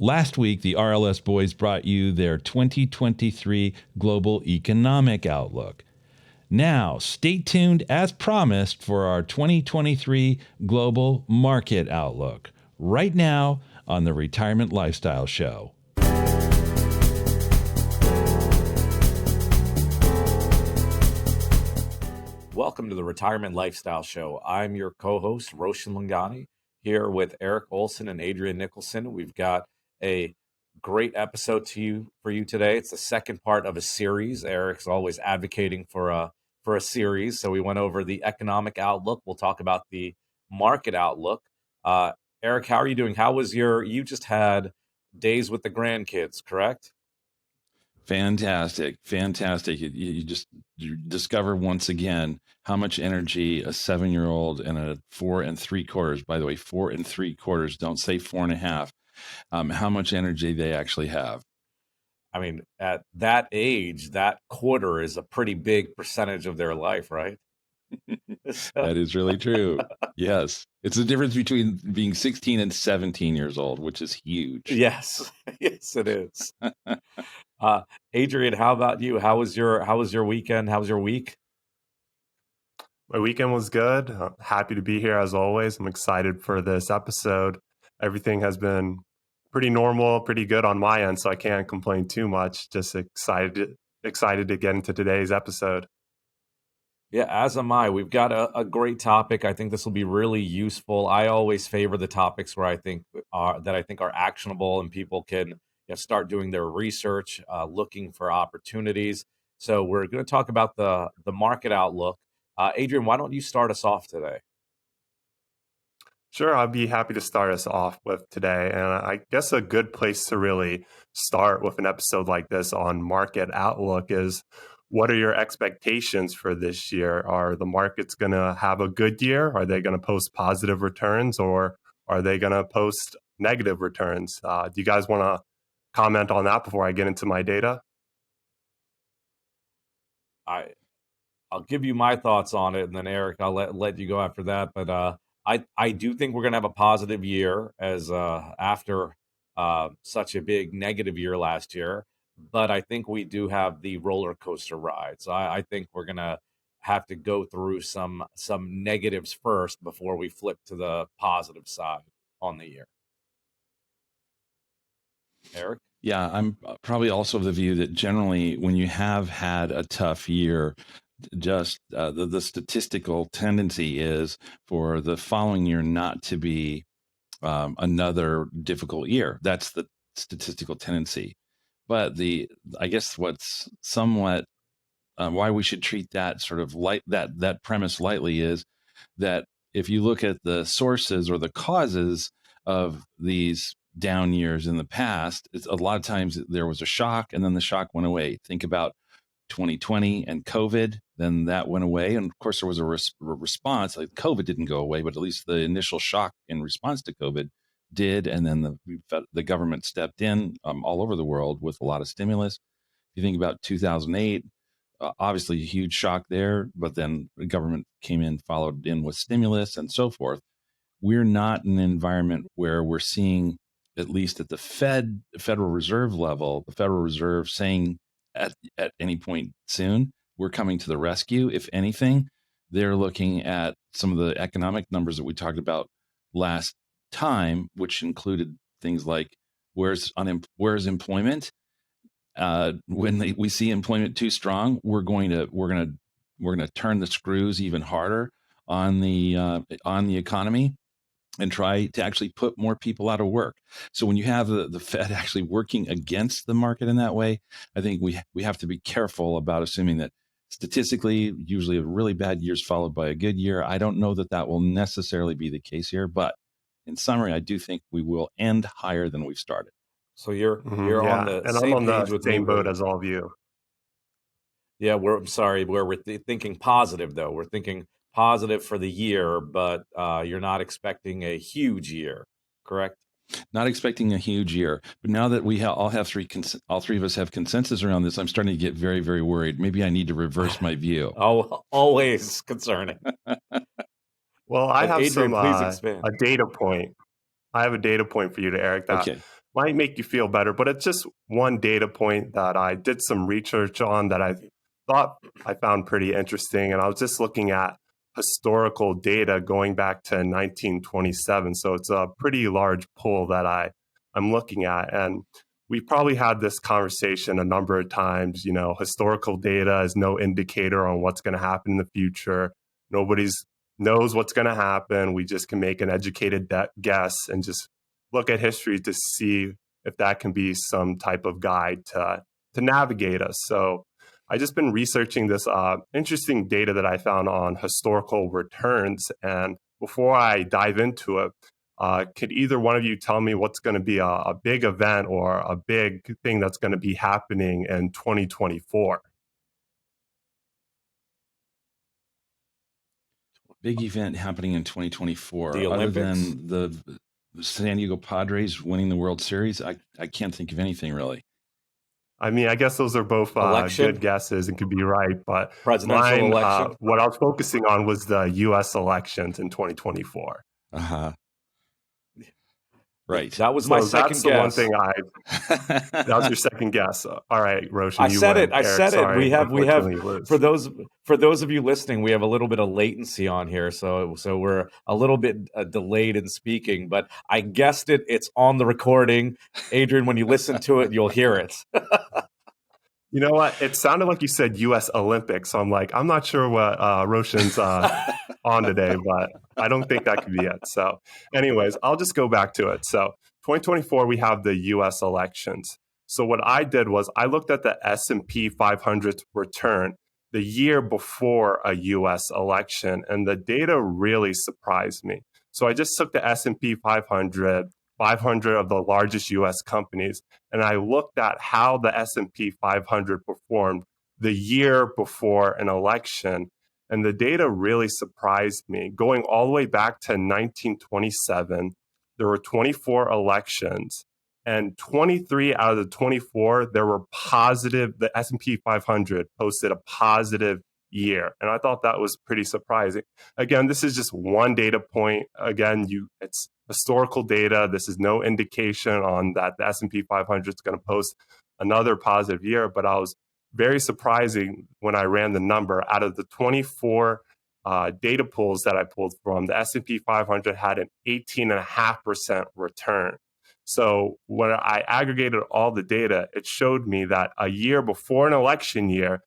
Last week, the RLS boys brought you their 2023 Global Economic Outlook. Now, stay tuned as promised for our 2023 Global Market Outlook, right now on the Retirement Lifestyle Show. Welcome to the Retirement Lifestyle Show. I'm your co-host, Roshan Loungani, here with Erik Olson and Adrian Nicholson. We've got a great episode for you today. It's the second part of a series. Erik's always advocating for a series. So we went over the economic outlook. We'll talk about the market outlook. Erik, how are you doing? How was you just had days with the grandkids, correct? Fantastic. You discover once again how much energy a 7-year-old and a 4 3/4, by the way, 4 3/4, don't say 4 1/2, how much energy they actually have. I mean, at that age, that quarter is a pretty big percentage of their life, right? That is really true. Yes. It's the difference between being 16 and 17 years old, which is huge. Yes. Yes, it is. Adrian, how about you? How was your weekend? How was your week? My weekend was good. I'm happy to be here as always. I'm excited for this episode. Everything has been pretty normal, pretty good on my end, so I can't complain too much. Just excited to get into today's episode. Yeah, as am I. We've got a great topic. I think this will be really useful. I always favor the topics where I think are actionable and people can start doing their research, looking for opportunities. So we're going to talk about the market outlook. Adrian, why don't you start us off today? Sure, I'd be happy to start us off with today. And I guess a good place to really start with an episode like this on market outlook is, what are your expectations for this year? Are the markets going to have a good year? Are they going to post positive returns, or are they going to post negative returns? Do you guys want to comment on that before I get into my data? I'll give you my thoughts on it, and then Erik, I'll let you go after that. But I do think we're going to have a positive year as after such a big negative year last year. But I think we do have the roller coaster ride. So I think we're going to have to go through some negatives first before we flip to the positive side on the year. Erik? Yeah, I'm probably also of the view that generally when you have had a tough year, just the statistical tendency is for the following year not to be another difficult year. That's the statistical tendency. But I guess what's somewhat why we should treat that sort of that premise lightly is that if you look at the sources or the causes of these down years in the past, a lot of times there was a shock and then the shock went away. Think about 2020 and COVID, then that went away. And of course, there was a response. Like COVID didn't go away, but at least the initial shock in response to COVID did. And then the government stepped in all over the world with a lot of stimulus. If you think about 2008, obviously a huge shock there, but then the government came in, followed in with stimulus and so forth. We're not in an environment where we're seeing, at least at the Federal Reserve level, the Federal Reserve saying at any point soon, we're coming to the rescue. If anything, they're looking at some of the economic numbers that we talked about last time, which included things like where's employment. When we see employment too strong, we're going to turn the screws even harder on the economy and try to actually put more people out of work. So when you have the Fed actually working against the market in that way, I think we have to be careful about assuming that statistically, usually a really bad year is followed by a good year. I don't know that will necessarily be the case here, but in summary, I do think we will end higher than we've started. So you're on the and same I'm on page the with same me, boat as all of you. Yeah, we're thinking positive though. We're thinking positive for the year, but you're not expecting a huge year, correct? Not expecting a huge year, but now that we all three of us have consensus around this, I'm starting to get very, very worried. Maybe I need to reverse my view. Oh, always concerning. Well, I have Adrian, please a expand. data point. I have a data point for you, Erik, that might make you feel better, but it's just one data point that I did some research on that I thought I found pretty interesting. And I was just looking at historical data going back to 1927. So it's a pretty large pool that I'm looking at. And we've probably had this conversation a number of times. You know, historical data is no indicator on what's going to happen in the future. Nobody's knows what's going to happen. We just can make an educated guess and just look at history to see if that can be some type of guide to navigate us. So I just been researching this interesting data that I found on historical returns. And before I dive into it, could either one of you tell me what's going to be a big event or a big thing that's going to be happening in 2024? Big event happening in 2024. The Other Olympics? than the San Diego Padres winning the World Series, I can't think of anything really. I mean, I guess those are both good guesses and could be right, but Presidential election. What I was focusing on was the U.S. elections in 2024. Right. That was my second guess. One thing that was your second guess. All right, Roshan. I said it. Sorry, we have for those of you listening, we have a little bit of latency on here, so we're a little bit delayed in speaking. But I guessed it. It's on the recording, Adrian. When you listen to it, you'll hear it. You know what? It sounded like you said U.S. Olympics. So I'm like, I'm not sure what Roshan's on today, but I don't think that could be it. So anyways, I'll just go back to it. So 2024, we have the U.S. elections. So what I did was I looked at the S&P 500 return the year before a U.S. election, and the data really surprised me. So I just took the S&P 500 of the largest U.S. companies, and I looked at how the S&P 500 performed the year before an election, and the data really surprised me. Going all the way back to 1927, there were 24 elections, and 23 out of the 24, there were positive. The S&P 500 posted a positive year, and I thought that was pretty surprising. Again, this is just one data point. Again, it's historical data. This is no indication on that the S&P 500 is going to post another positive year, but I was very surprising when I ran the number. Out of the 24 data pools that I pulled from, the S&P 500 had an 18.5% return. So when I aggregated all the data, it showed me that a year before an election year,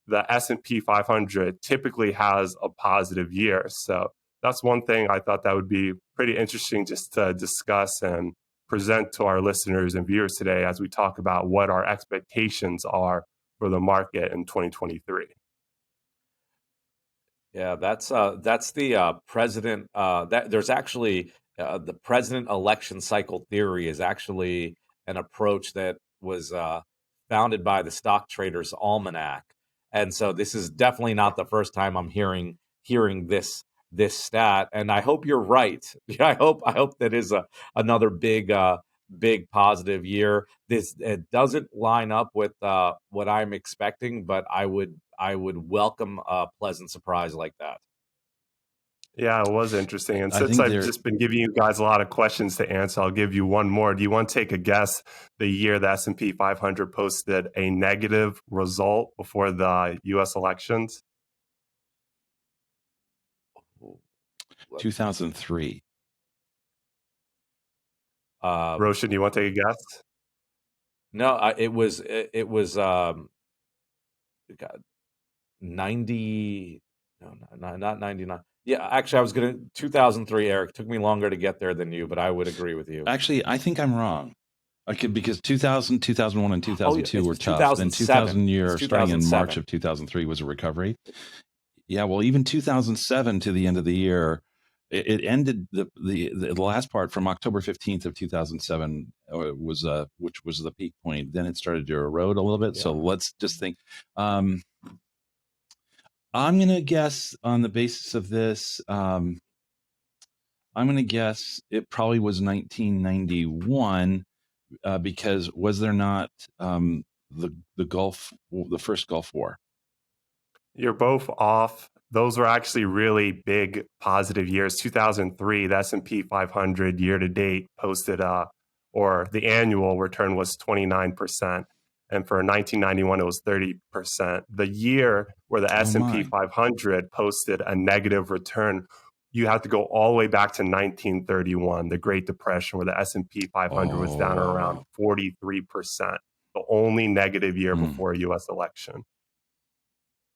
the S&P 500 typically has a positive year. So that's one thing I thought that would be pretty interesting just to discuss and present to our listeners and viewers today as we talk about what our expectations are for the market in 2023. Yeah, that's the president. There's actually the president election cycle theory is actually an approach that was founded by the Stock Traders Almanac, and so this is definitely not the first time I'm hearing this stat, and I hope you're right. I hope that is another big positive year. It doesn't line up with what I'm expecting, but I would welcome a pleasant surprise like that. Yeah, it was interesting. And since I've just been giving you guys a lot of questions to answer, I'll give you one more. Do you want to take a guess the year the S&P 500 posted a negative result before the U.S. elections? 2003. Roshan, do you want to take a guess? No, it was 90. No, not 99. Yeah, actually, I was going to 2003. Eric, took me longer to get there than you, but I would agree with you. Actually, I think I'm wrong. Because 2000, 2001, and 2002 were tough. Then 2000 year, starting in March of 2003, was a recovery. Yeah, well, even 2007 to the end of the year, it ended the last part from October 15th of 2007 was which was the peak point. Then it started to erode a little bit. Yeah. So let's just think. I'm going to guess on the basis of this. I'm going to guess it probably was 1991 because was there not the first Gulf War? You're both off. Those were actually really big positive years. 2003, the S&P 500 year to date posted a or the annual return was 29%. And for 1991, it was 30%. The year where the Oh S&P my. 500 posted a negative return, you have to go all the way back to 1931, the Great Depression, where the S&P 500 was down around Oh. 43%, the only negative year Hmm. before a U.S. election.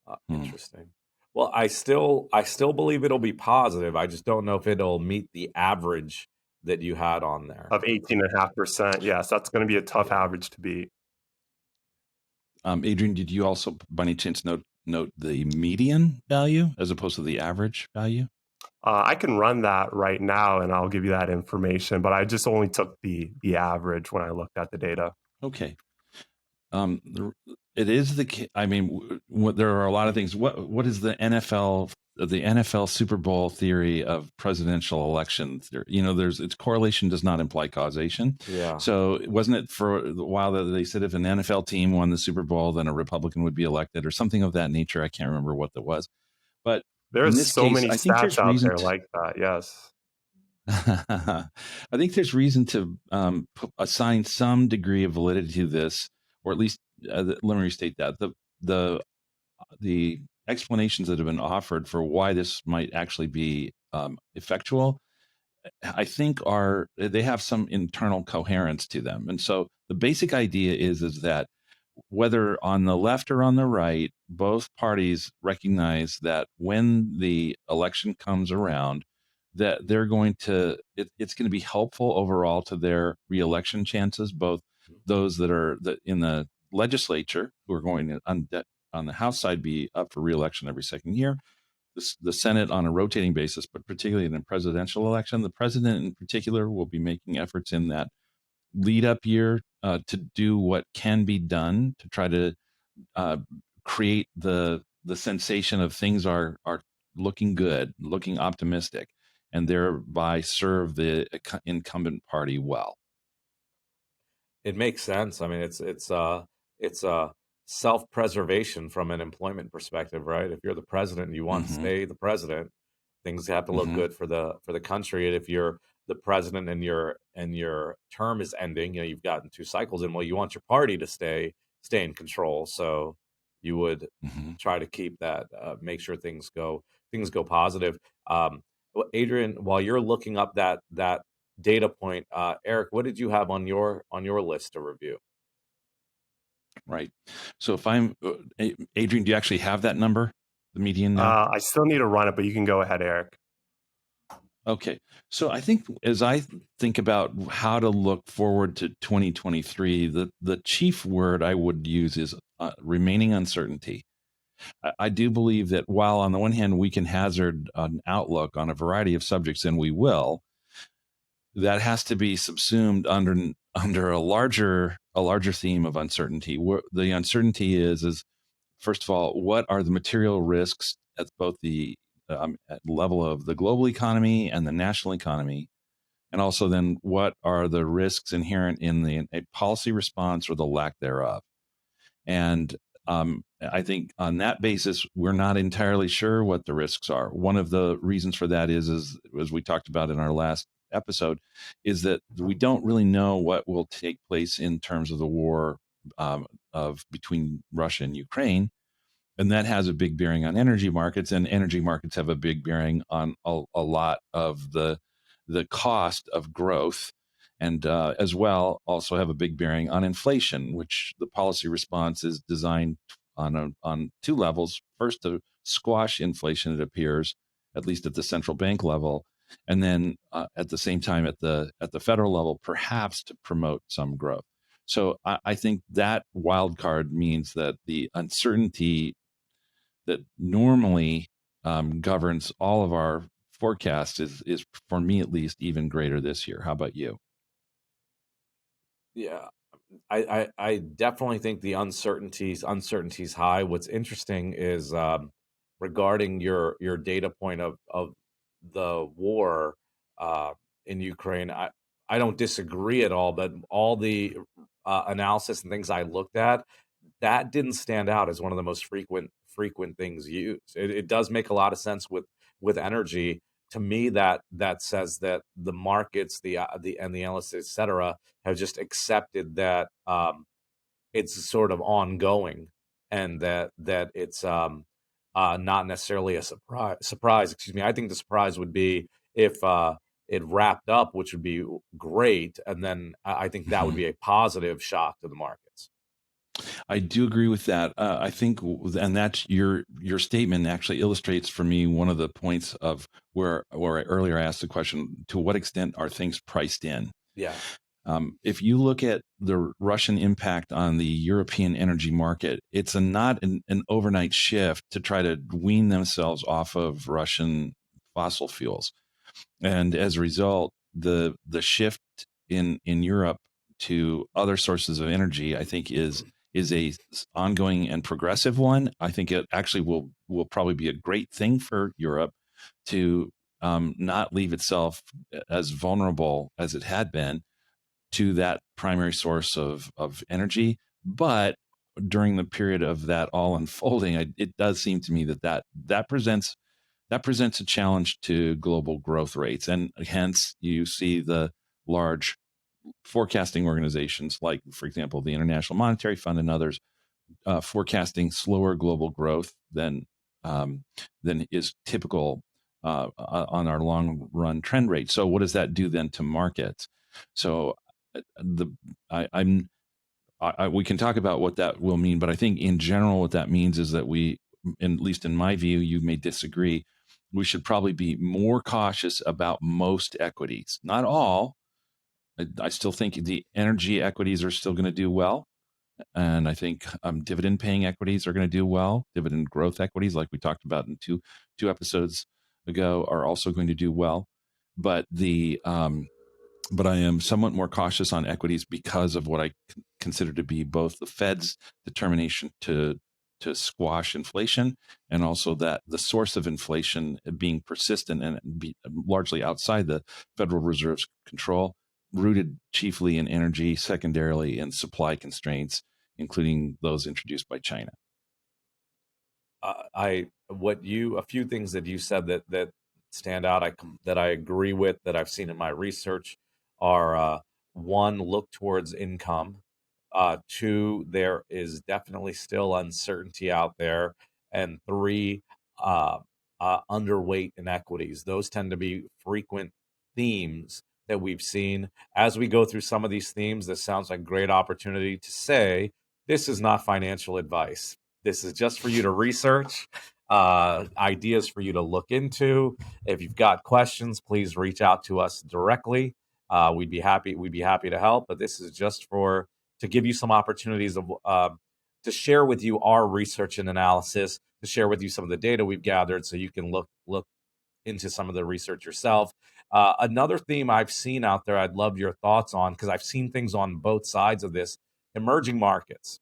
Hmm. Interesting. Well, I still believe it'll be positive. I just don't know if it'll meet the average that you had on there. Of 18.5%. Yes, that's going to be a tough Yeah. average to beat. Adrian, did you also, by any chance, note the median value as opposed to the average value? I can run that right now and I'll give you that information, but I just only took the average when I looked at the data. Okay. It is I mean, there are a lot of things. What is the NFL Super Bowl theory of presidential elections? There's its correlation does not imply causation. Yeah. So wasn't it for a while that they said if an NFL team won the Super Bowl, then a Republican would be elected or something of that nature? I can't remember what that was, but in There's this so case, many I think stats there's out reason there to. like that. Yes. I think there's reason to assign some degree of validity to this, or at least let me restate that the the explanations that have been offered for why this might actually be effectual, I think they have some internal coherence to them, and so the basic idea is that whether on the left or on the right, both parties recognize that when the election comes around, that they're it's going to be helpful overall to their reelection chances, both those that are in the legislature who are going to, on the House side, be up for reelection every second year, the Senate on a rotating basis, but particularly in a presidential election, the president in particular will be making efforts in that lead up year to do what can be done to try to uh, create the sensation of things are looking good, looking optimistic, and thereby serve the incumbent party well. It makes sense. I mean, it's self-preservation from an employment perspective, right? If you're the president and you want to Mm-hmm. stay the president, things have to look Mm-hmm. good for the country. And if you're the president and your term is ending, you've gotten 2 cycles in. Well, you want your party to stay in control, so you would Mm-hmm. try to keep that, make sure things go positive. Well, Adrian, while you're looking up that data point, Eric, what did you have on your list to review? Right. So if I'm Adrian, do you actually have that number, the median now? I still need to run it, but you can go ahead, Eric. Okay. So I think as I think about how to look forward to 2023, the chief word I would use is remaining uncertainty. I do believe that while on the one hand we can hazard an outlook on a variety of subjects, and we will, that has to be subsumed under a larger theme of uncertainty. The uncertainty is first of all, what are the material risks at both the at level of the global economy and the national economy, and also then what are the risks inherent in a policy response or the lack thereof. And I think on that basis, we're not entirely sure what the risks are. One of the reasons for that is as we talked about in our last episode, is that we don't really know what will take place in terms of the war of between Russia and Ukraine, and that has a big bearing on energy markets, and energy markets have a big bearing on a lot of the cost of growth, and as well also have a big bearing on inflation, which the policy response is designed on two levels. First, to squash inflation, it appears, at least at the central bank level, and then at the same time at the federal level, perhaps to promote some growth. So I think that wild card means that the uncertainty that normally governs all of our forecasts is for me at least even greater this year. How about you? Yeah, I definitely think the uncertainty's high. What's interesting is, regarding your data point of the war uh, in Ukraine. I don't disagree at all, but all the analysis and things I looked at, that didn't stand out as one of the most frequent things used. It does make a lot of sense with energy to me, that says that the markets, the and the analysts, et cetera, have just accepted that it's sort of ongoing, and that it's not necessarily a surprise. Excuse me. I think the surprise would be if it wrapped up, which would be great, and then I think that would Mhm. be a positive shock to the markets. I do agree with that. I think, and that's your statement actually illustrates for me one of the points of where I earlier asked the question: to what extent are things priced in? Yeah. If you look at the Russian impact on the European energy market, it's not an overnight shift to try to wean themselves off of Russian fossil fuels. And as a result, the shift in Europe to other sources of energy, I think, is a ongoing and progressive one. I think it actually will probably be a great thing for Europe to not leave itself as vulnerable as it had been to that primary source of energy. But during the period of that all unfolding, it does seem to me that presents a challenge to global growth rates, and hence you see the large forecasting organizations like, for example, the International Monetary Fund and others forecasting slower global growth than is typical on our long run trend rate. So, what does that do then to markets? So, the I'm we can talk about what that will mean, but I think in general, what that means is that at least in my view, you may disagree, we should probably be more cautious about most equities, not all. I still think the energy equities are still going to do well. And I think dividend paying equities are going to do well. Dividend growth equities, like we talked about in two episodes ago, are also going to do well. But but I am somewhat more cautious on equities because of what I consider to be both the Fed's determination to squash inflation, and also that the source of inflation being persistent and largely outside the Federal Reserve's control, rooted chiefly in energy, secondarily in supply constraints, including those introduced by China. A few things that you said that stand out, that I agree with, that I've seen in my research, are one, look towards income. Two, there is definitely still uncertainty out there, and three, uh, underweight in equities. Those tend to be frequent themes that we've seen. As we go through some of these themes, this sounds like a great opportunity to say this is not financial advice. This is just for you to research, ideas for you to look into. If you've got questions, please reach out to us directly. We'd be happy. We'd be happy to help. But this is just to give you some opportunities of to share with you our research and analysis, to share with you some of the data we've gathered, so you can look into some of the research yourself. Another theme I've seen out there, I'd love your thoughts on, because I've seen things on both sides of this: emerging markets.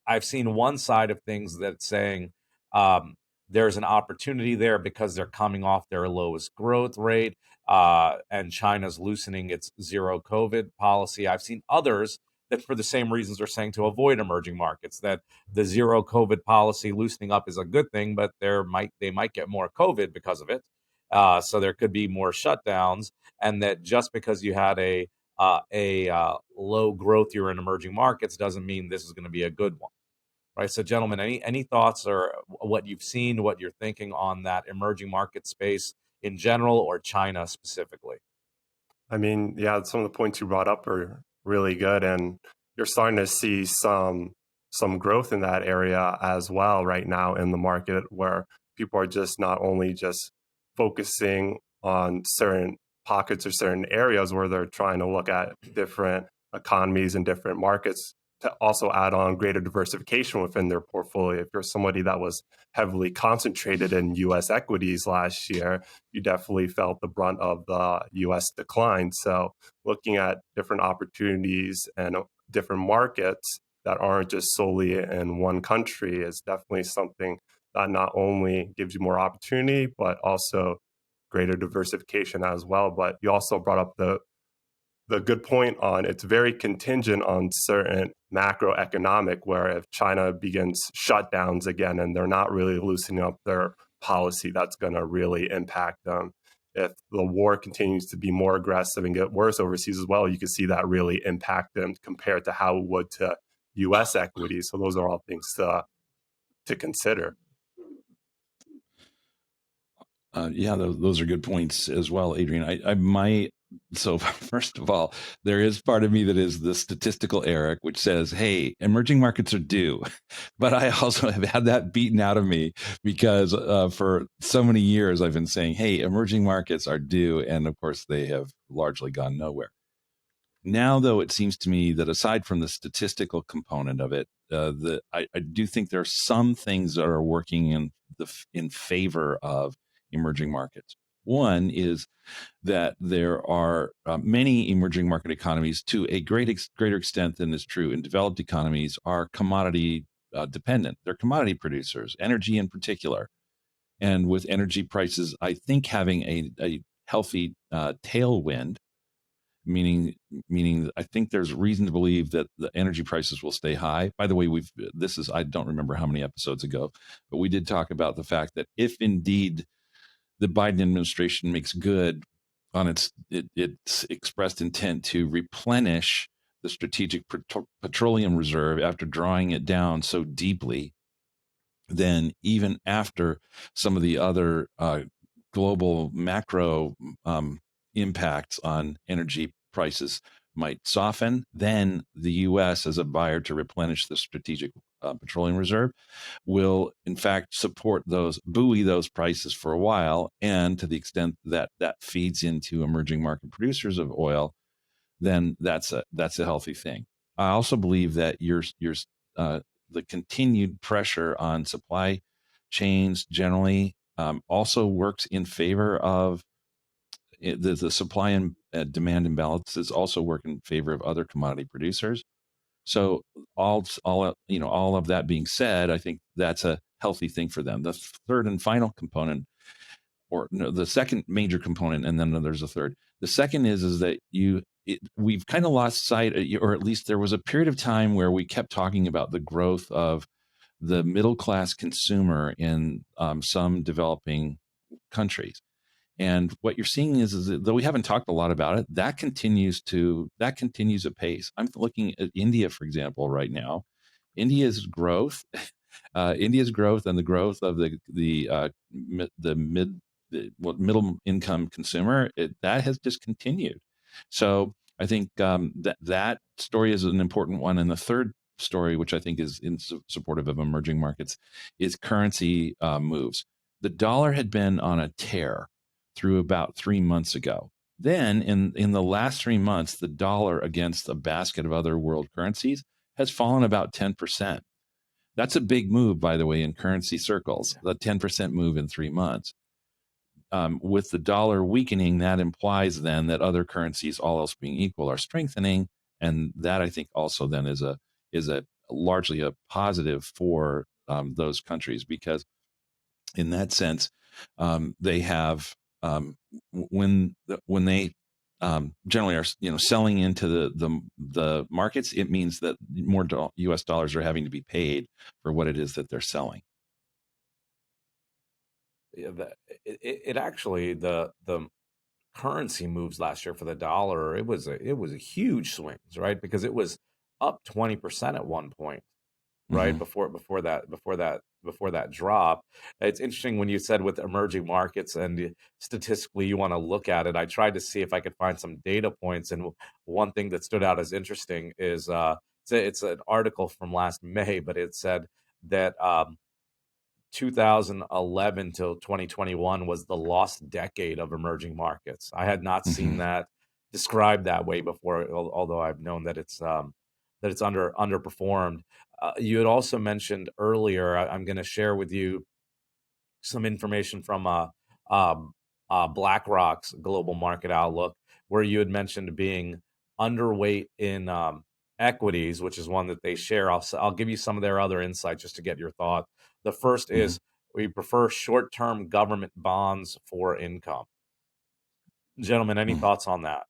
I've seen one side of things that's saying there's an opportunity there because they're coming off their lowest growth rate, and China's loosening its zero COVID policy. I've seen others that, for the same reasons, are saying to avoid emerging markets, that the zero COVID policy loosening up is a good thing, but they might get more COVID because of it. So there could be more shutdowns, and that just because you had a low growth year in emerging markets doesn't mean this is going to be a good one, right? So, gentlemen, any thoughts, or what you've seen, what you're thinking on that emerging market space in general, or China specifically? I mean, yeah, some of the points you brought up are really good, and you're starting to see some growth in that area as well right now in the market, where people are just not only just focusing on certain pockets or certain areas where they're trying to look at different economies and different markets to also add on greater diversification within their portfolio. If you're somebody that was heavily concentrated in US equities last year, you definitely felt the brunt of the US decline. So, looking at different opportunities and different markets that aren't just solely in one country is definitely something that not only gives you more opportunity, but also greater diversification as well. But you also brought up the good point on it's very contingent on certain macroeconomic, where if China begins shutdowns again and they're not really loosening up their policy that's going to really impact them. If the war continues to be more aggressive and get worse overseas as well, you can see that really impact them compared to how it would to U.S. equities. So those are all things to consider. Yeah, those are good points as well, Adrian. I might. So first of all, there is part of me that is the statistical Eric, which says, "Hey, emerging markets are due," but I also have had that beaten out of me because for so many years I've been saying, "Hey, emerging markets are due," and of course they have largely gone nowhere. Now, though, it seems to me that aside from the statistical component of it, I do think there are some things that are working in favor of emerging markets. One is that there are many emerging market economies, to a greater extent than is true in developed economies, are commodity dependent. They're commodity producers, energy in particular. And with energy prices, I think having a healthy tailwind, meaning I think there's reason to believe that the energy prices will stay high. By the way, I don't remember how many episodes ago, but we did talk about the fact that if indeed the Biden administration makes good on its expressed intent to replenish the strategic petroleum reserve after drawing it down so deeply, then even after some of the other global macro impacts on energy prices might soften, then the U.S. as a buyer to replenish the strategic petroleum reserve will in fact buoy those prices for a while. And to the extent that that feeds into emerging market producers of oil, then that's a healthy thing. I also believe that the continued pressure on supply chains generally also works in favor of the supply and demand imbalances also work in favor of other commodity producers. So all of that being said, I think that's a healthy thing for them. The third and final component, or no, the second major component, and then there's a third. The second is that we've kind of lost sight, or at least there was a period of time where we kept talking about the growth of the middle class consumer in some developing countries. And what you're seeing is that though we haven't talked a lot about it, that continues apace. I'm looking at India, for example, right now. India's growth, India's growth, and the growth of middle income consumer, that has just continued. So I think that story is an important one. And the third story, which I think is supportive of emerging markets, is currency moves. The dollar had been on a tear through about 3 months ago. Then in the last 3 months, the dollar against a basket of other world currencies has fallen about 10%. That's a big move, by the way, in currency circles, the 10% move in 3 months. With the dollar weakening, that implies then that other currencies, all else being equal, are strengthening. And that I think also then is a largely a positive for those countries, because in that sense, they have when they generally are selling into the markets, it means that more U.S. dollars are having to be paid for what it is that they're selling. Yeah, it actually the currency moves last year for the dollar, it was a huge swings, right? Because it was up 20% at one point, right? Mm-hmm. Before that drop. It's interesting when you said with emerging markets and statistically you want to look at it. I tried to see if I could find some data points, and one thing that stood out as interesting is it's an article from last May, but it said that 2011 till 2021 was the lost decade of emerging markets. I had not seen Mm-hmm. that described that way before, although I've known that it's underperformed. You had also mentioned earlier, I'm going to share with you some information from BlackRock's Global Market Outlook, where you had mentioned being underweight in equities, which is one that they share. I'll give you some of their other insights just to get your thought. The first Mm-hmm. is we prefer short-term government bonds for income. Gentlemen, any Mm-hmm. thoughts on that?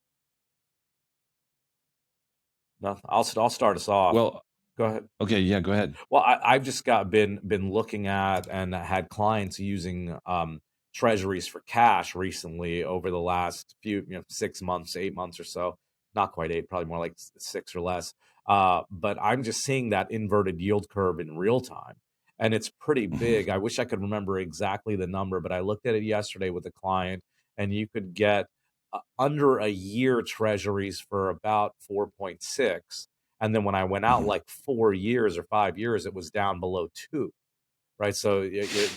No, I'll start us off. Well, Go ahead. Okay, yeah, go ahead. Well, I've just been looking at and had clients using treasuries for cash recently over the last few 6 months, 8 months or so. Not quite eight, probably more like six or less. But I'm just seeing that inverted yield curve in real time, and it's pretty Mhm. big. I wish I could remember exactly the number, but I looked at it yesterday with a client, and you could get under a year treasuries for about 4.6, and then when I went out Mhm. like 4 years or 5 years, it was down below two, right? So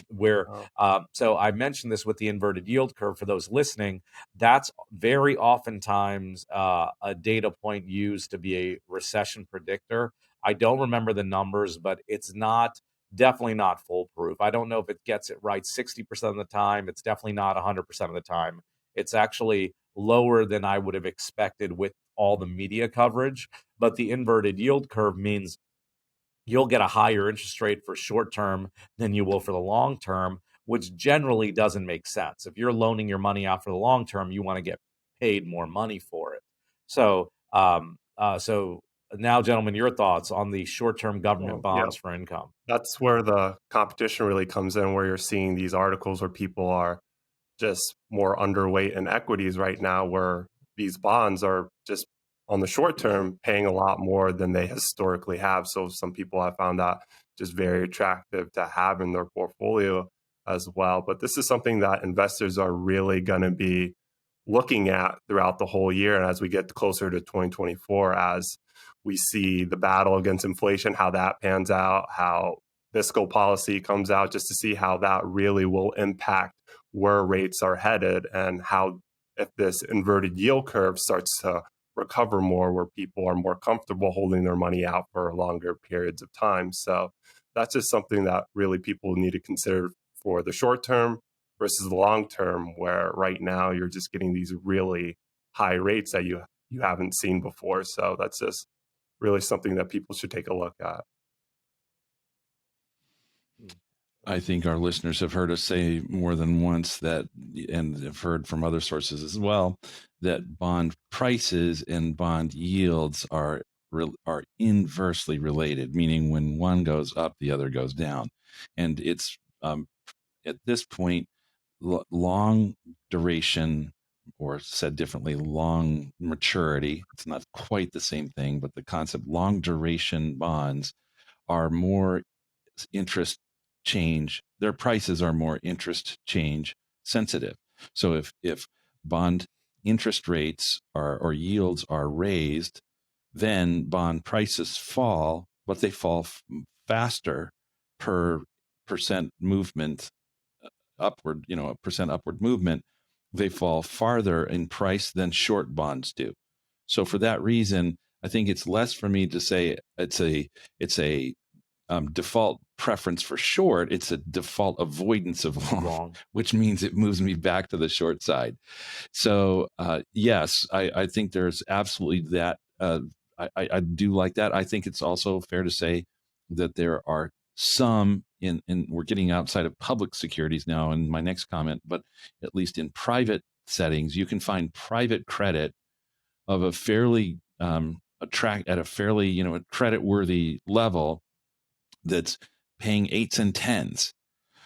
where Oh, so I mentioned this with the inverted yield curve for those listening. That's very oftentimes a data point used to be a recession predictor. I don't remember the numbers, but it's not definitely not foolproof. I don't know if it gets it right 60% of the time. It's definitely not 100% of the time. It's actually lower than I would have expected with all the media coverage. But the inverted yield curve means you'll get a higher interest rate for short term than you will for the long term, which generally doesn't make sense. If you're loaning your money out for the long term, you want to get paid more money for it. So now, gentlemen, your thoughts on the short term government well, yeah. bonds for income? That's where the competition really comes in, where you're seeing these articles where people are just more underweight in equities right now, where these bonds are just on the short term paying a lot more than they historically have. So some people have found that just very attractive to have in their portfolio as well. But this is something that investors are really going to be looking at throughout the whole year. And as we get closer to 2024, as we see the battle against inflation, how that pans out, how fiscal policy comes out, just to see how that really will impact where rates are headed, and how, if this inverted yield curve starts to recover more, where people are more comfortable holding their money out for longer periods of time. So that's just something that really people need to consider for the short term versus the long term, where right now you're just getting these really high rates that you haven't seen before. So that's just really something that people should take a look at. I think our listeners have heard us say more than once that, and have heard from other sources as well, that bond prices and bond yields are inversely related, meaning when one goes up, the other goes down, and it's at this point long duration, or said differently, long maturity. It's not quite the same thing, but the concept long duration bonds are more interest change, their prices are more interest change sensitive. So if bond interest rates are, or yields are raised, then bond prices fall, but they fall faster per percent movement upward, a percent upward movement. They fall farther in price than short bonds do. So for that reason, I think it's less for me to say it's a default preference for short. It's a default avoidance of long, Long. which means it moves me back to the short side. So yes, I think there's absolutely that. I do like that. I think it's also fair to say that there are some in we're getting outside of public securities now in my next comment, but at least in private settings, you can find private credit of a fairly at a fairly a credit worthy level that's paying eights and tens.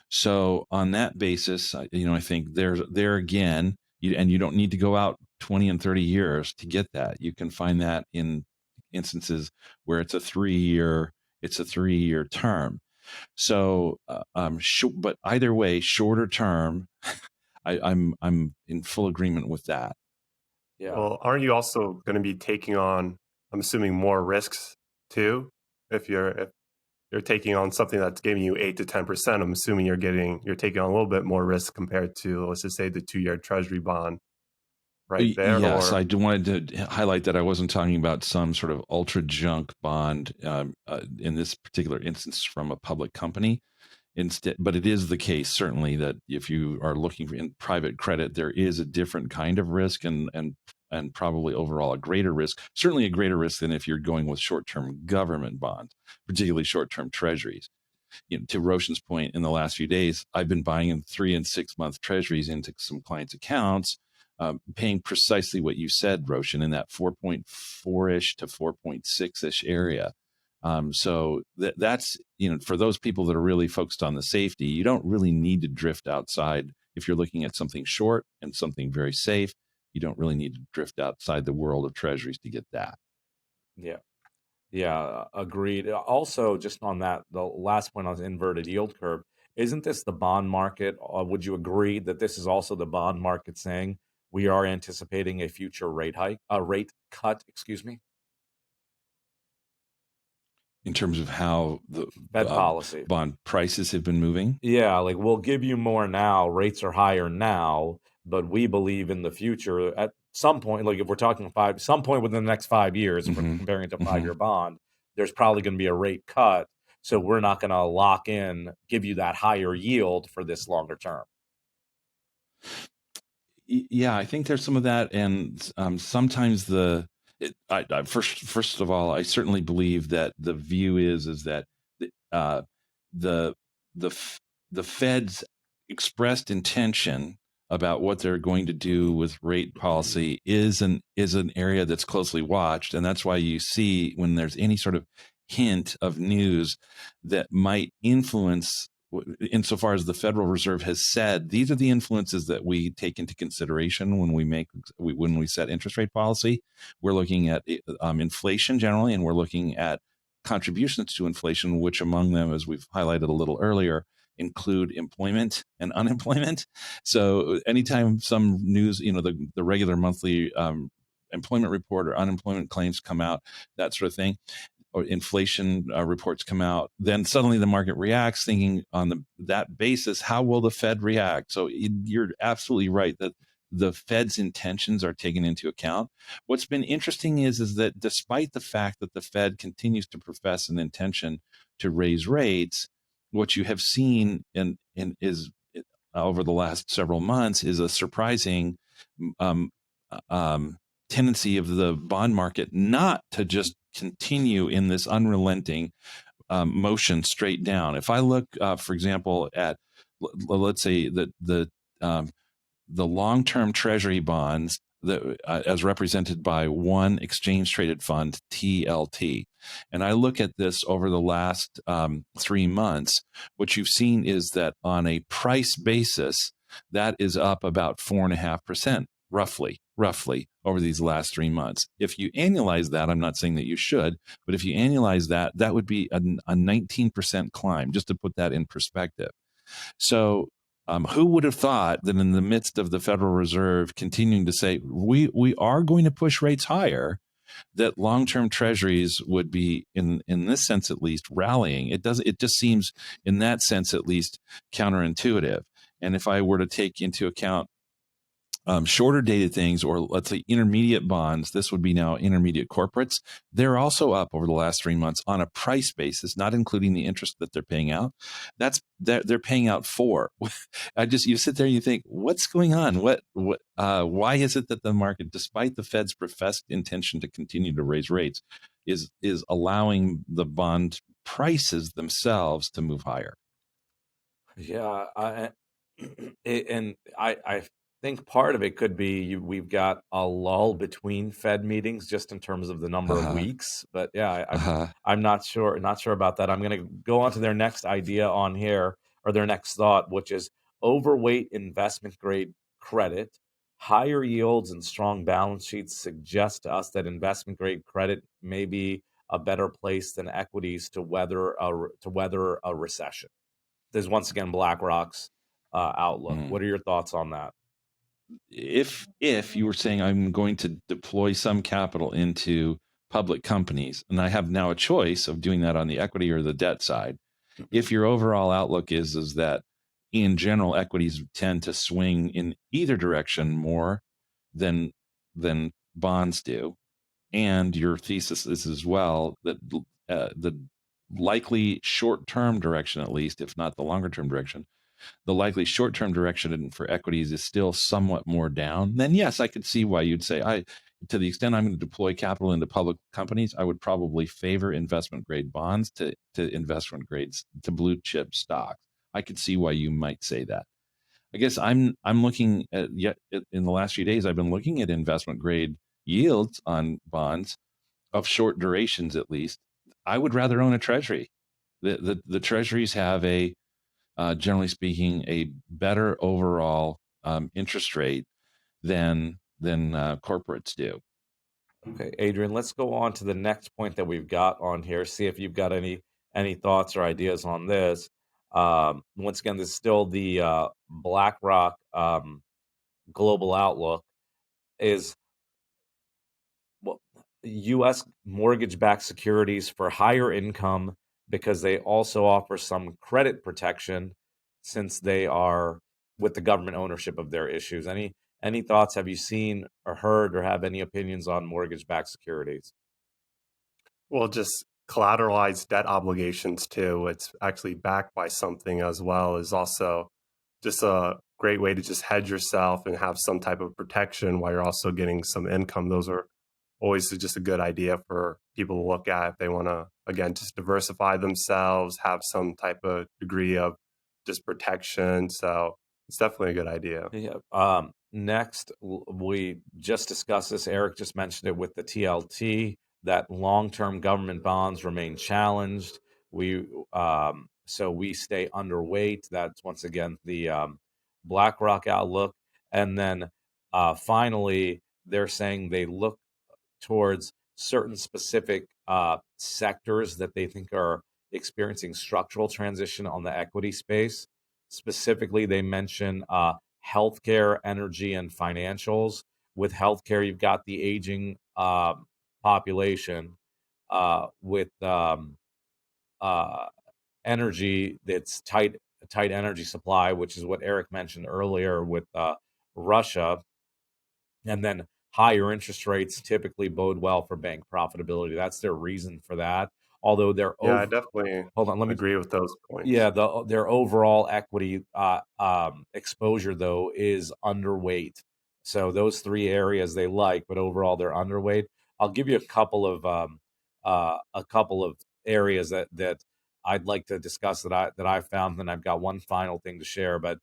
So on that basis, I think there again, and you don't need to go out 20 and 30 years to get that. You can find that in instances where it's a 3-year term. So, but either way, shorter term, I'm in full agreement with that. Yeah. Well, aren't you also going to be taking on, I'm assuming, more risks too? If you're taking on something that's giving you 8 to 10%, I'm assuming you're taking on a little bit more risk compared to, let's just say, the 2-year Treasury bond right there. Yes, Or I wanted to highlight that I wasn't talking about some sort of ultra junk bond in this particular instance from a public company. Instead, but it is the case certainly that if you are looking for in private credit, there is a different kind of risk, and probably overall a greater risk. Certainly a greater risk than if you're going with short-term government bonds, particularly short-term treasuries. To Roshan's point, in the last few days, I've been buying in 3 and 6 month treasuries into some clients' accounts, paying precisely what you said, Roshan, in that 4.4 ish to 4.6 ish area. So that's, for those people that are really focused on the safety, you don't really need to drift outside. If you're looking at something short and something very safe, you don't really need to drift outside the world of treasuries to get that. Yeah. Yeah, agreed. Also, just on that, the last point on the inverted yield curve, isn't this the bond market? Would you agree that this is also the bond market saying we are anticipating a future rate cut, excuse me, In terms of how the Fed policy? bond prices have been moving. Yeah, like we'll give you more now. Rates are higher now, but we believe in the future at some point, like if we're talking some point within the next 5 years, if we're Hmm. comparing it to a Hmm. 5-year bond, there's probably going to be a rate cut. So we're not going to lock in, give you that higher yield for this longer term. Yeah, I think there's some of that, and sometimes first of all, I certainly believe that the view is that uh, the the the Fed's expressed intention about what they're going to do with rate policy is an area that's closely watched, and that's why you see when there's any sort of hint of news that might influence, insofar as the Federal Reserve has said, these are the influences that we take into consideration when we set interest rate policy. We're looking at inflation generally, and we're looking at contributions to inflation, which among them, as we've highlighted a little earlier, include employment and unemployment. So anytime some news, the regular monthly employment report or unemployment claims come out, that sort of thing, or inflation reports come out, then suddenly the market reacts, thinking on that basis, how will the Fed react? So you're absolutely right that the Fed's intentions are taken into account. What's been interesting is that despite the fact that the Fed continues to profess an intention to raise rates, what you have seen is over the last several months is a surprising um, tendency of the bond market not to just continue in this unrelenting motion straight down. If I look, for example, at let's say the long-term Treasury bonds that, as represented by one exchange-traded fund, TLT, and I look at this over the last 3 months, what you've seen is that on a price basis, that is up about 4.5%, roughly over these last 3 months. If you annualize that, I'm not saying that you should, but if you annualize that, that would be a 19% climb, just to put that in perspective. So, who would have thought that in the midst of the Federal Reserve continuing to say we are going to push rates higher, that long-term treasuries would be, in this sense at least, rallying? It just seems, in that sense at least, counterintuitive. And if I were to take into account shorter dated things, or let's say intermediate bonds, this would be now intermediate corporates, they're also up over the last 3 months on a price basis, not including the interest that they're paying out. They're paying out 4. You sit there and you think, what's going on? Why is it that the market, despite the Fed's professed intention to continue to raise rates, is allowing the bond prices themselves to move higher? Yeah, I think part of it could be we've got a lull between Fed meetings just in terms of the number of Uh-huh. weeks. But yeah, Uh-huh. I'm not sure about that. I'm going to go on to their next idea on here, or their next thought, which is overweight investment grade credit. Higher yields and strong balance sheets suggest to us that investment grade credit may be a better place than equities to weather a recession. There's once again Blackrock's outlook. Mm. What are your thoughts on that? If you were saying I'm going to deploy some capital into public companies, and I have now a choice of doing that on the equity or the debt side, if your overall outlook is that in general equities tend to swing in either direction more than bonds do, and your thesis is as well that the likely short-term direction, at least if not the longer-term direction, the likely short-term direction for equities is still somewhat more down, then yes, I could see why you'd say, to the extent I'm going to deploy capital into public companies, I would probably favor investment grade bonds to investment grades to blue chip stocks. I could see why you might say that. I guess I'm looking at, yet in the last few days, I've been looking at investment grade yields on bonds of short durations, at least, I would rather own a treasury. The treasuries have generally speaking, a better overall interest rate than corporates do. Okay, Adrian, let's go on to the next point that we've got on here. See if you've got any thoughts or ideas on this. Once again, this is still the BlackRock global outlook. Is well, U.S. mortgage-backed securities for higher income because they also offer some credit protection since they are with the government ownership of their issues. Any thoughts? Have you seen or heard or have any opinions on mortgage-backed securities? Well, just collateralized debt obligations too. It's actually backed by something as well, is also just a great way to just hedge yourself and have some type of protection while you're also getting some income. Those are always just a good idea for people to look at if they want to, again, just diversify themselves, have some type of degree of just protection. So it's definitely a good idea. Yeah. Next, we just discussed this. Eric just mentioned it with the TLT that long-term government bonds remain challenged. So we stay underweight. That's once again the BlackRock outlook, and then finally they're saying they look towards certain specific sectors that they think are experiencing structural transition on the equity space. Specifically, they mention healthcare, energy, and financials. With healthcare, you've got the aging population. With energy, that's tight energy supply, which is what Eric mentioned earlier with Russia, and then higher interest rates typically bode well for bank profitability. That's their reason for that. Although they're Yeah, I over, definitely hold on, let me agree with those yeah, points. their overall equity exposure though is underweight. So those three areas they like, but overall they're underweight. I'll give you a couple of areas that I'd like to discuss that I found. Then I've got one final thing to share. But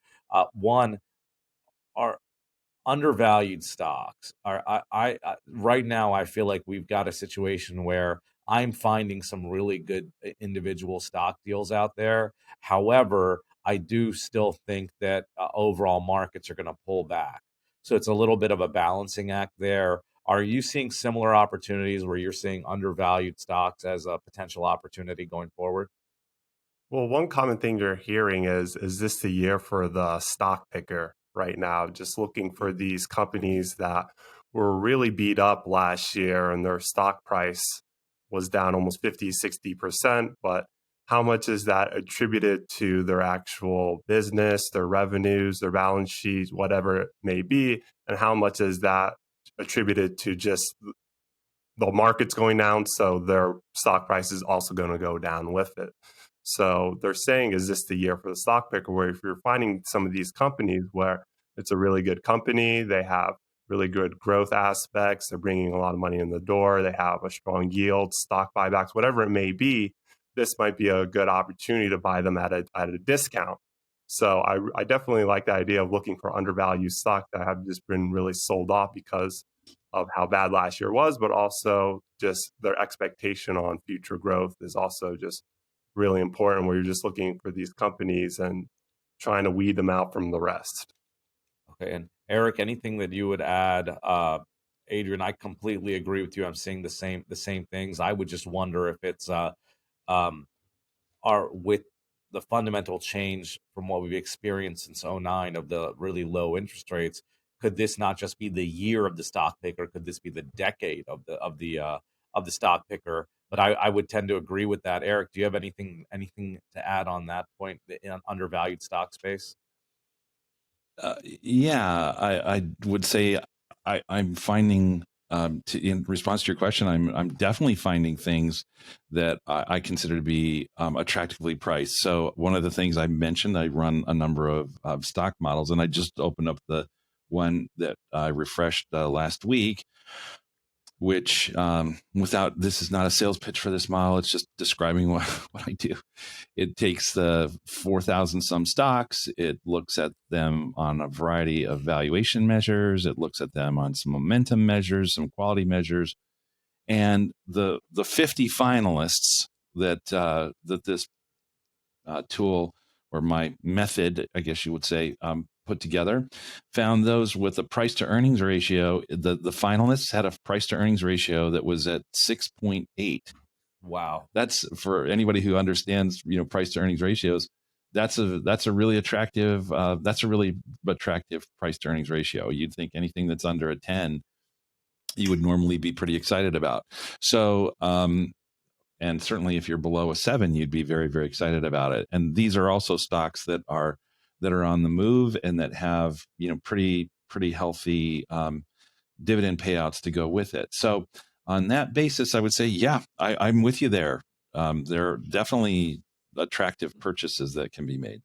one are undervalued stocks. Are I right now I feel like we've got a situation where I'm finding some really good individual stock deals out there. However, I do still think that overall markets are going to pull back. So it's a little bit of a balancing act there. Are you seeing similar opportunities where you're seeing undervalued stocks as a potential opportunity going forward? Well, one common thing you're hearing is this the year for the stock picker right now? Just looking for these companies that were really beat up last year and their stock price was down almost 50, 60%. But how much is that attributed to their actual business, their revenues, their balance sheets, whatever it may be? And how much is that attributed to just the market's going down, so their stock price is also going to go down with it. So they're saying, is this the year for the stock picker? Where if you're finding some of these companies where it's a really good company, they have really good growth aspects, they're bringing a lot of money in the door, they have a strong yield, stock buybacks, whatever it may be, this might be a good opportunity to buy them at a discount. So I definitely like the idea of looking for undervalued stock that have just been really sold off because of how bad last year was, but also just their expectation on future growth is also just really important, where you're just looking for these companies and trying to weed them out from the rest. Okay, and Eric, anything that you would add? Adrian, I completely agree with you. I'm seeing the same things. I would just wonder if it's um, are with the fundamental change from what we've experienced since '09 of the really low interest rates. Could this not just be the year of the stock picker? Could this be the decade of the stock picker? But I would tend to agree with that. Eric, do you have anything to add on that point in undervalued stock space? Yeah, I would say I'm finding in response to your question, I'm definitely finding things that I consider to be attractively priced. So one of the things I mentioned, I run a number of stock models, and I just opened up the one that I refreshed last week, which without this is not a sales pitch for this model. It's just describing what I do. It takes the 4,000 some stocks. It looks at them on a variety of valuation measures. It looks at them on some momentum measures, some quality measures, And the 50 finalists that this tool, or my method, I guess you would say, put together, found those with a price to earnings ratio. The finalists had a price to earnings ratio that was at 6.8. Wow. That's, for anybody who understands, price to earnings ratios. That's a really attractive price to earnings ratio. You'd think anything that's under a 10, you would normally be pretty excited about. So, and certainly if you're below a 7, you'd be very, very excited about it. And these are also stocks that are on the move and that have, pretty healthy dividend payouts to go with it. So on that basis, I would say, yeah, I'm with you there. There are definitely attractive purchases that can be made.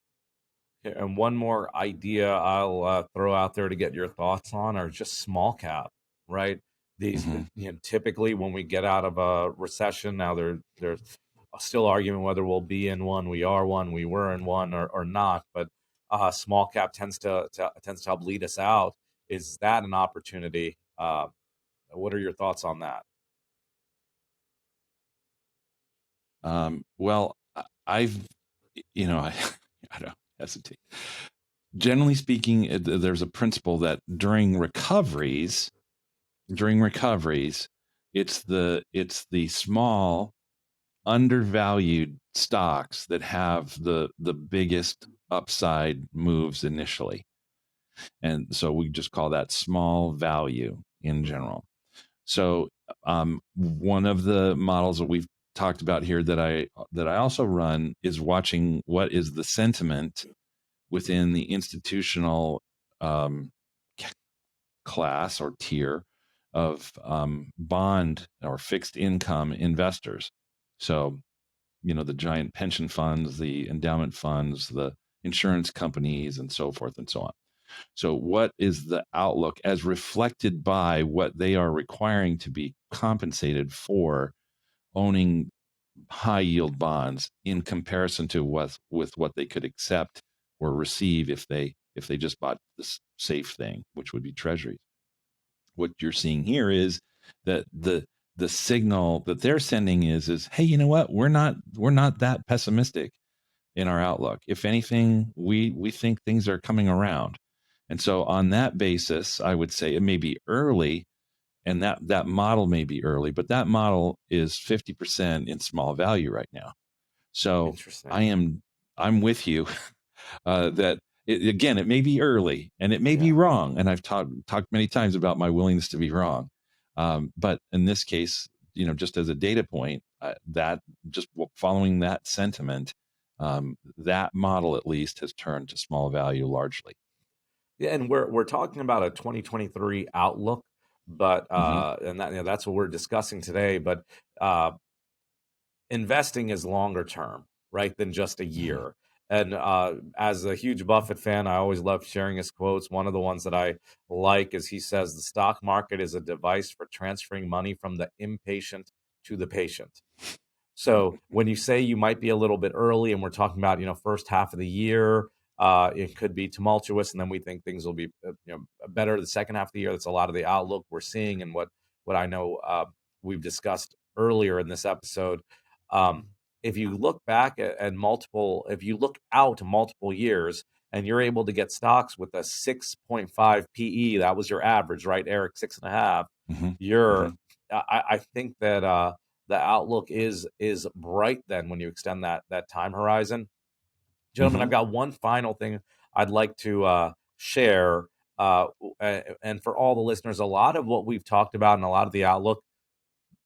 And one more idea I'll throw out there to get your thoughts on are just small cap, right? These, typically when we get out of a recession, now they're still arguing whether we'll be in one, we are one, we were in one, or not. But small cap tends to help lead us out. Is that an opportunity? What are your thoughts on that? Well, I've, I don't hesitate. Generally speaking, there's a principle that during recoveries, it's the small, undervalued stocks that have the biggest upside moves initially, and so we just call that small value in general. So one of the models that we've talked about here that I also run is watching what is the sentiment within the institutional class or tier of bond or fixed income investors. So, the giant pension funds, the endowment funds, the insurance companies, and so forth and so on. So what is the outlook as reflected by what they are requiring to be compensated for owning high yield bonds in comparison to with what they could accept or receive if they just bought this safe thing, which would be treasuries. What you're seeing here is that the signal that they're sending is hey, you know what? We're not that pessimistic in our outlook. If anything, we think things are coming around. And so on that basis, I would say it may be early, and that model may be early, but that model is 50% in small value right now. So Interesting. I'm with you that again, it may be early and it may be wrong. And I've talked many times about my willingness to be wrong. But in this case, just as a data point, that just following that sentiment, that model at least has turned to small value largely. Yeah, and we're talking about a 2023 outlook, but and that's what we're discussing today. But investing is longer term, right, than just a year. And as a huge Buffett fan, I always love sharing his quotes. One of the ones that I like is he says, "The stock market is a device for transferring money from the impatient to the patient." So when you say you might be a little bit early, and we're talking about, first half of the year, it could be tumultuous, and then we think things will be better the second half of the year. That's a lot of the outlook we're seeing, and what I know we've discussed earlier in this episode. If you look back at multiple, if you look out multiple years, and you're able to get stocks with a 6.5 PE, that was your average, right, Eric? 6.5. I think that the outlook is bright then when you extend that time horizon. Gentlemen, I've got one final thing I'd like to share, and for all the listeners, a lot of what we've talked about and a lot of the outlook,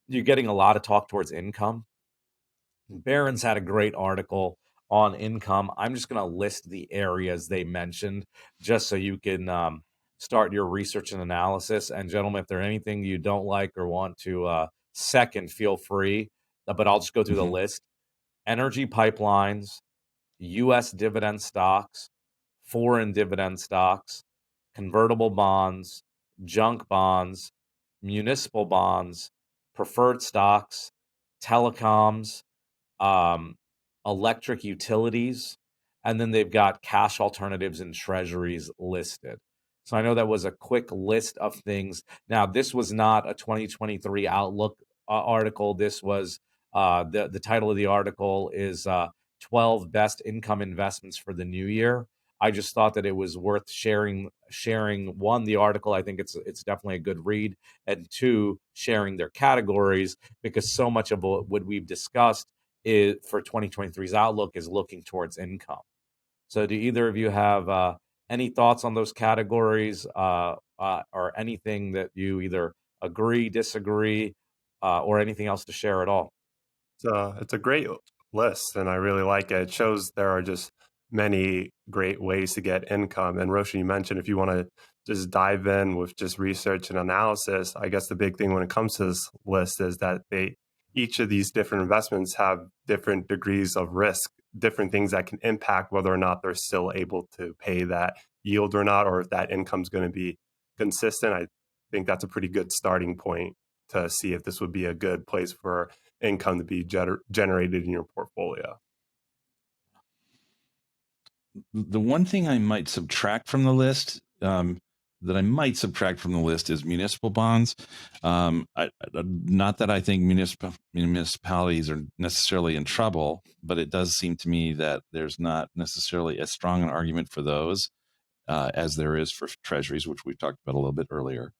you're getting a lot of talk towards income. Barron's had a great article on income. I'm just going to list the areas they mentioned just so you can start your research and analysis. And gentlemen, if there's anything you don't like or want to second, feel free. But I'll just go through the list. Energy pipelines, U.S. dividend stocks, foreign dividend stocks, convertible bonds, junk bonds, municipal bonds, preferred stocks, telecoms, electric utilities, and then they've got cash alternatives and treasuries listed. So I know that was a quick list of things. Now, this was not a 2023 outlook article. This was the title of the article is 12 best income investments for the new year. I just thought that it was worth sharing. One, the article. I think it's definitely a good read, and two, sharing their categories, because so much of what we've discussed is for 2023's outlook is looking towards income. So, do either of you have any thoughts on those categories, or anything that you either agree, disagree, or anything else to share at all? It's a great list, and I really like it. It shows there are just many great ways to get income. And Roshan, you mentioned if you want to just dive in with just research and analysis, I guess the big thing when it comes to this list is that each of these different investments have different degrees of risk, different things that can impact whether or not they're still able to pay that yield or not, or if that income is going to be consistent. I think that's a pretty good starting point to see if this would be a good place for income to be generated in your portfolio. The one thing I might subtract from the list, is municipal bonds. Not that I think municipalities are necessarily in trouble, but it does seem to me that there's not necessarily as strong an argument for those as there is for treasuries, which we've talked about a little bit earlier.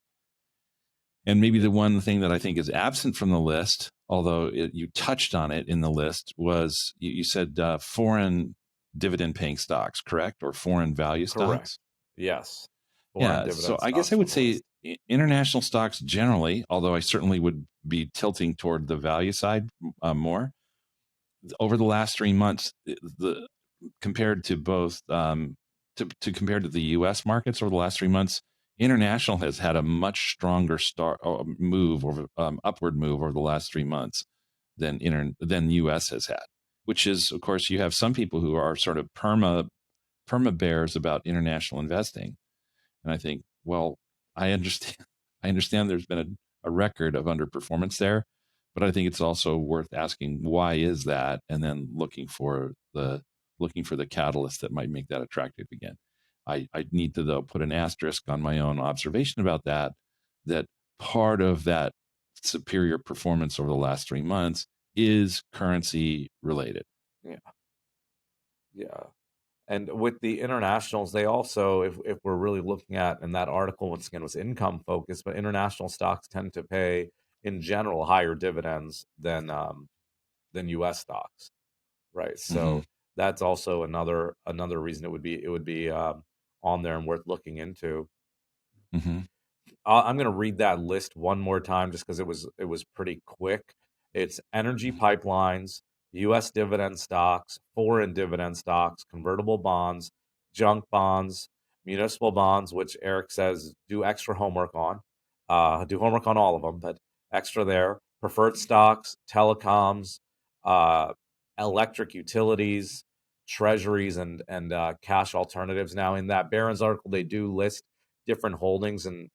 And maybe the one thing that I think is absent from the list, although you touched on it in the list, was you said foreign dividend paying stocks, correct? Or foreign value Correct. stocks? Yes. Foreign Yeah. So dividend I guess stocks I on would the say list. international stocks generally, although I certainly would be tilting toward the value side more. Over the last 3 months, compared to both compared to the U.S. markets over the last 3 months, international has had a much stronger upward move over the last 3 months than U.S. has had. Which is, of course, you have some people who are sort of perma bears about international investing, and I think, well, I understand. I understand there's been a record of underperformance there, but I think it's also worth asking why is that, and then looking for the catalyst that might make that attractive again. I need to, though, put an asterisk on my own observation about that part of that superior performance over the last 3 months is currency related. Yeah. Yeah. And with the internationals, they also, if we're really looking at, and that article once again was income focused, but international stocks tend to pay in general higher dividends than U.S. stocks, right? Mm-hmm. So that's also another reason it would be on there and worth looking into. Mm-hmm. I'm going to read that list one more time just because it was pretty quick. It's energy pipelines, U.S. dividend stocks, foreign dividend stocks, convertible bonds, junk bonds, municipal bonds, which Eric says do extra homework on. Do homework on all of them, but extra there. Preferred stocks, telecoms, uh, electric utilities, treasuries, and cash alternatives. Now, in that Barron's article, they do list different holdings, and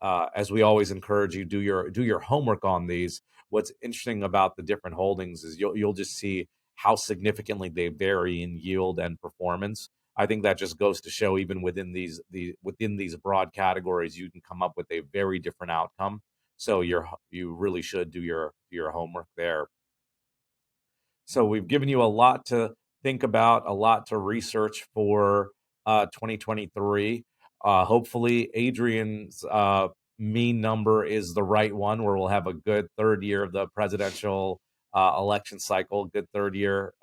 as we always encourage you, do your homework on these. What's interesting about the different holdings is you'll just see how significantly they vary in yield and performance. I think that just goes to show, even within these broad categories, you can come up with a very different outcome. So you really should do your homework there. So we've given you a lot to think about, a lot to research for 2023. Hopefully, Adrian's mean number is the right one, where we'll have a good third year of the presidential election cycle, good third year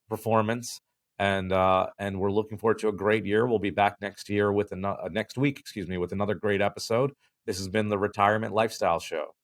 performance, and we're looking forward to a great year. We'll be back next year with next week, with another great episode. This has been the Retirement Lifestyle Show.